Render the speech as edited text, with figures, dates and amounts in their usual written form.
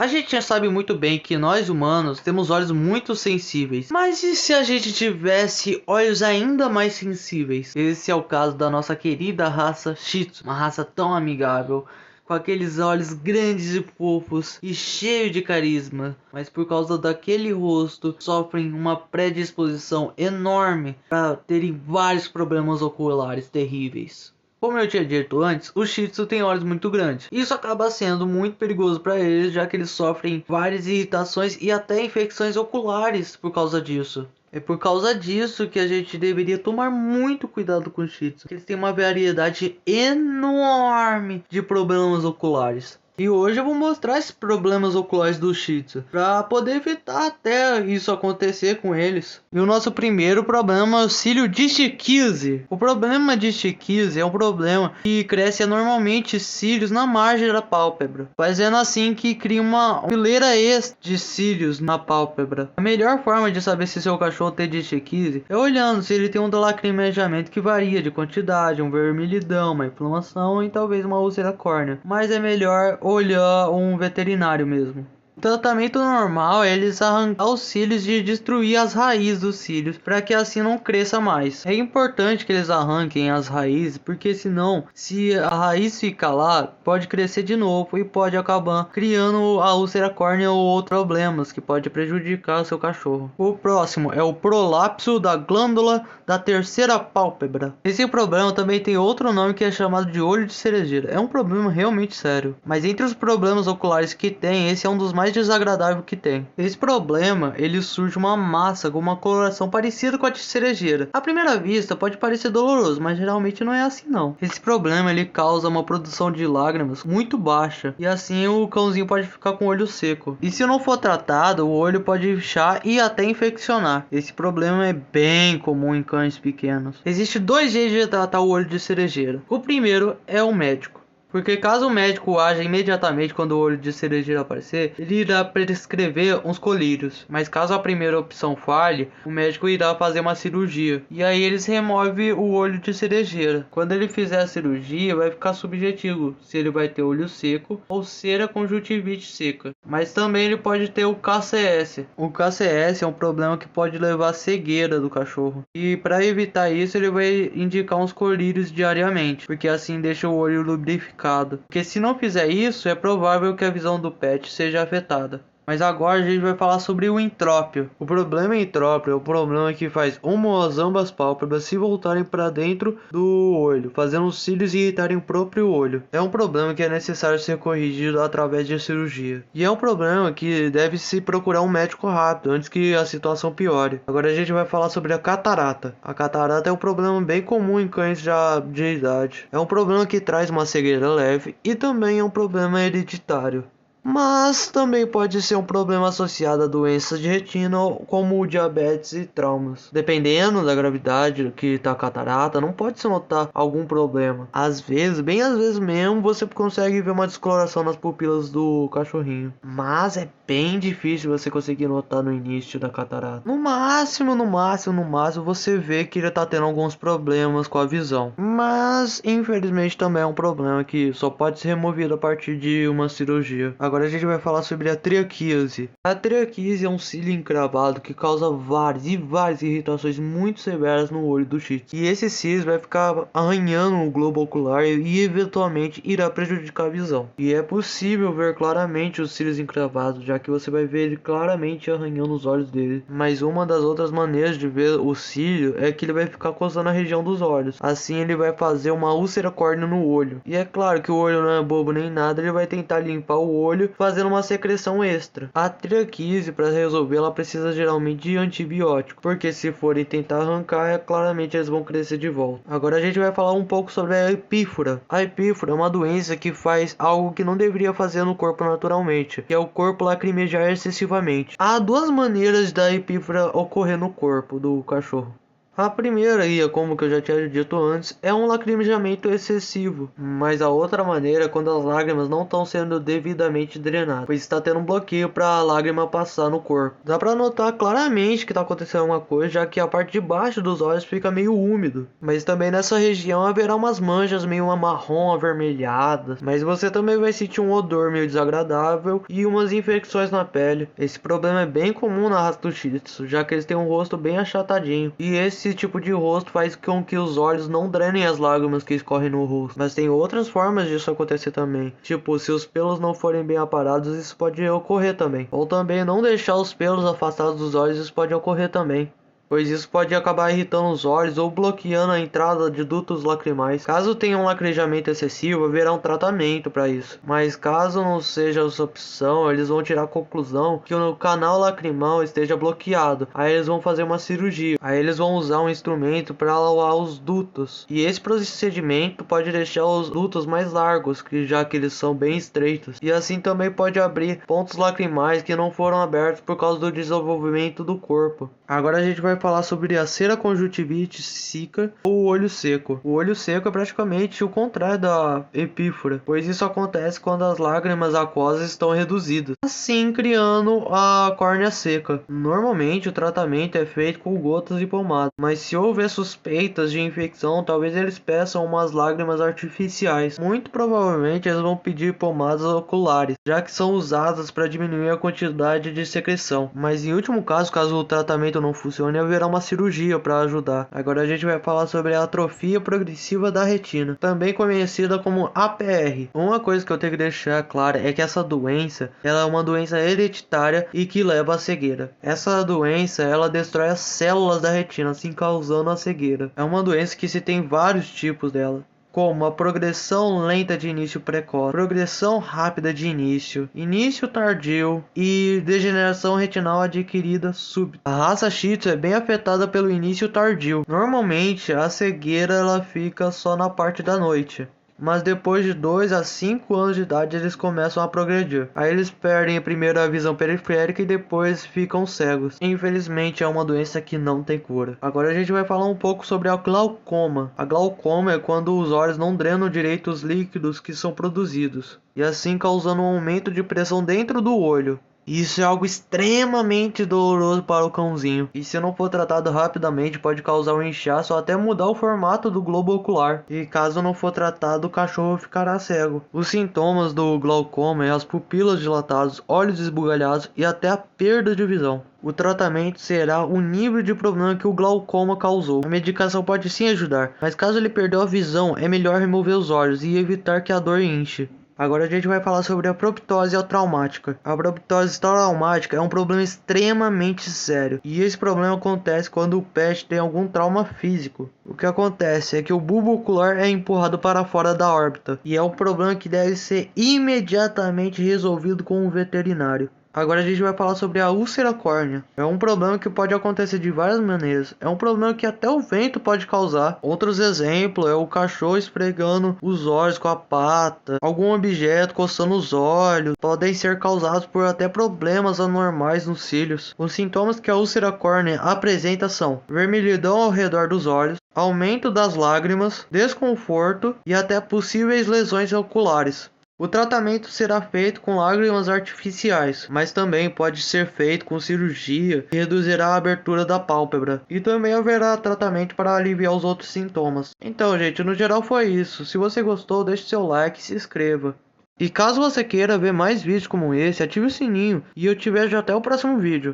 A gente já sabe muito bem que nós humanos temos olhos muito sensíveis, mas e se a gente tivesse olhos ainda mais sensíveis? Esse é o caso da nossa querida raça Shih Tzu, uma raça tão amigável, com aqueles olhos grandes e fofos e cheio de carisma, mas por causa daquele rosto sofrem uma predisposição enorme para terem vários problemas oculares terríveis. Como eu tinha dito antes, o Shih Tzu tem olhos muito grandes. Isso acaba sendo muito perigoso para eles, já que eles sofrem várias irritações e até infecções oculares por causa disso. É por causa disso que a gente deveria tomar muito cuidado com os Shih Tzu, porque eles têm uma variedade enorme de problemas oculares. E hoje eu vou mostrar esses problemas oculares do Shih Tzu, para poder evitar até isso acontecer com eles. E o nosso primeiro problema é o cílio de chiquise. O problema de chiquise é um problema que cresce anormalmente cílios na margem da pálpebra, fazendo assim que cria uma fileira extra de cílios na pálpebra. A melhor forma de saber se seu cachorro tem dischiquise é olhando se ele tem um lacrimejamento que varia de quantidade, um vermelhidão, uma inflamação e talvez uma úlcera córnea. Mas é melhor olhar um veterinário mesmo. O tratamento normal é eles arrancar os cílios e destruir as raízes dos cílios, para que assim não cresça mais. É importante que eles arranquem as raízes, porque senão, se a raiz ficar lá, pode crescer de novo e pode acabar criando a úlcera córnea ou outros problemas que pode prejudicar o seu cachorro. O próximo é o prolapso da glândula da terceira pálpebra. Esse problema também tem outro nome que é chamado de olho de cerejeira. É um problema realmente sério, mas entre os problemas oculares que tem, esse é um dos mais desagradável que tem. Esse problema, ele surge uma massa com uma coloração parecida com a de cerejeira. À primeira vista pode parecer doloroso, mas geralmente não é assim não. Esse problema ele causa uma produção de lágrimas muito baixa e assim o cãozinho pode ficar com o olho seco. E se não for tratado, o olho pode inchar e até infeccionar. Esse problema é bem comum em cães pequenos. Existem dois jeitos de tratar o olho de cerejeira. O primeiro é o médico. Porque caso o médico haja imediatamente quando o olho de cerejeira aparecer, ele irá prescrever uns colírios. Mas caso a primeira opção falhe, o médico irá fazer uma cirurgia. E aí eles removem o olho de cerejeira. Quando ele fizer a cirurgia, vai ficar subjetivo se ele vai ter olho seco ou cera conjuntivite seca. Mas também ele pode ter o KCS. O KCS é um problema que pode levar à cegueira do cachorro. E para evitar isso, ele vai indicar uns colírios diariamente, porque assim deixa o olho lubrificado. Porque se não fizer isso, é provável que a visão do pet seja afetada. Mas agora a gente vai falar sobre o entrópio. O problema entrópio é o problema que faz uma ou ambas pálpebras se voltarem para dentro do olho, fazendo os cílios irritarem o próprio olho. É um problema que é necessário ser corrigido através de cirurgia. E é um problema que deve se procurar um médico rápido, antes que a situação piore. Agora a gente vai falar sobre a catarata. A catarata é um problema bem comum em cães já de idade. É um problema que traz uma cegueira leve e também é um problema hereditário. Mas também pode ser um problema associado a doenças de retina, como o diabetes e traumas. Dependendo da gravidade que está a catarata, não pode se notar algum problema. Às vezes, bem às vezes mesmo, você consegue ver uma descoloração nas pupilas do cachorrinho. Mas é bem difícil você conseguir notar no início da catarata. No máximo, você vê que ele está tendo alguns problemas com a visão. Mas, infelizmente, também é um problema que só pode ser removido a partir de uma cirurgia. Agora a gente vai falar sobre a triquíase. A triquíase é um cílio encravado que causa várias irritações muito severas no olho do Shih Tzu. E esse cílio vai ficar arranhando o globo ocular e eventualmente irá prejudicar a visão. E é possível ver claramente os cílios encravados, já que você vai ver ele claramente arranhando os olhos dele. Mas uma das outras maneiras de ver o cílio é que ele vai ficar coçando a região dos olhos. Assim ele vai fazer uma úlcera córnea no olho. E é claro que o olho não é bobo nem nada, ele vai tentar limpar o olho fazendo uma secreção extra. A triquíase, para resolver, ela precisa geralmente de antibiótico, porque se forem tentar arrancar, claramente eles vão crescer de volta. Agora a gente vai falar um pouco sobre a epífora. A epífora é uma doença que faz algo que não deveria fazer no corpo naturalmente, que é o corpo lacrimejar excessivamente. Há duas maneiras da epífora ocorrer no corpo do cachorro. A primeira, e como que eu já tinha dito antes, é um lacrimejamento excessivo, mas a outra maneira é quando as lágrimas não estão sendo devidamente drenadas, pois está tendo um bloqueio para a lágrima passar no corpo. Dá para notar claramente que está acontecendo alguma coisa, já que a parte de baixo dos olhos fica meio úmido, mas também nessa região haverá umas manchas meio marrom avermelhadas, mas você também vai sentir um odor meio desagradável e umas infecções na pele. Esse problema é bem comum na raça do Shih Tzu, já que eles têm um rosto bem achatadinho, e esse tipo de rosto faz com que os olhos não drenem as lágrimas que escorrem no rosto. Mas tem outras formas disso acontecer também. Tipo, se os pelos não forem bem aparados, isso pode ocorrer também. Ou também não deixar os pelos afastados dos olhos, isso pode ocorrer também, pois isso pode acabar irritando os olhos ou bloqueando a entrada de dutos lacrimais. Caso tenha um lacrimejamento excessivo, haverá um tratamento para isso. Mas caso não seja essa opção, eles vão tirar a conclusão que o canal lacrimal esteja bloqueado. Aí eles vão fazer uma cirurgia. Aí eles vão usar um instrumento para alar os dutos. E esse procedimento pode deixar os dutos mais largos, já que eles são bem estreitos. E assim também pode abrir pontos lacrimais que não foram abertos por causa do desenvolvimento do corpo. Agora a gente vai falar sobre a cera conjuntivítica ou o olho seco. O olho seco é praticamente o contrário da epífora, pois isso acontece quando as lágrimas aquosas estão reduzidas, assim criando a córnea seca. Normalmente o tratamento é feito com gotas e pomada, mas se houver suspeitas de infecção, talvez eles peçam umas lágrimas artificiais. Muito provavelmente eles vão pedir pomadas oculares, já que são usadas para diminuir a quantidade de secreção. Mas em último caso, caso o tratamento não funcione, haverá uma cirurgia para ajudar. Agora a gente vai falar sobre a atrofia progressiva da retina, também conhecida como APR. Uma coisa que eu tenho que deixar clara é que essa doença, ela é uma doença hereditária e que leva à cegueira. Essa doença, ela destrói as células da retina, assim causando a cegueira. É uma doença que se tem vários tipos dela, como a progressão lenta de início precoce, progressão rápida de início, início tardio e degeneração retinal adquirida súbita. A raça Shih Tzu é bem afetada pelo início tardio. Normalmente a cegueira ela fica só na parte da noite, mas depois de 2 a 5 anos de idade eles começam a progredir. Aí eles perdem primeiro a visão periférica e depois ficam cegos. Infelizmente é uma doença que não tem cura. Agora a gente vai falar um pouco sobre a glaucoma. A glaucoma é quando os olhos não drenam direito os líquidos que são produzidos, e assim causando um aumento de pressão dentro do olho. Isso é algo extremamente doloroso para o cãozinho, e se não for tratado rapidamente pode causar um inchaço ou até mudar o formato do globo ocular, e caso não for tratado o cachorro ficará cego. Os sintomas do glaucoma é as pupilas dilatadas, olhos esbugalhados e até a perda de visão. O tratamento será o nível de problema que o glaucoma causou. A medicação pode sim ajudar, mas caso ele perdeu a visão é melhor remover os olhos e evitar que a dor inche. Agora a gente vai falar sobre a proptose traumática. A proptose traumática é um problema extremamente sério, e esse problema acontece quando o pet tem algum trauma físico. O que acontece é que o bulbo ocular é empurrado para fora da órbita, e é um problema que deve ser imediatamente resolvido com um veterinário. Agora a gente vai falar sobre a úlcera córnea. É um problema que pode acontecer de várias maneiras. É um problema que até o vento pode causar. Outros exemplos é o cachorro esfregando os olhos com a pata, algum objeto coçando os olhos. Podem ser causados por até problemas anormais nos cílios. Os sintomas que a úlcera córnea apresenta são vermelhidão ao redor dos olhos, aumento das lágrimas, desconforto e até possíveis lesões oculares. O tratamento será feito com lágrimas artificiais, mas também pode ser feito com cirurgia que reduzirá a abertura da pálpebra. E também haverá tratamento para aliviar os outros sintomas. Então, gente, no geral foi isso. Se você gostou, deixe seu like e se inscreva. E caso você queira ver mais vídeos como esse, ative o sininho e eu te vejo até o próximo vídeo.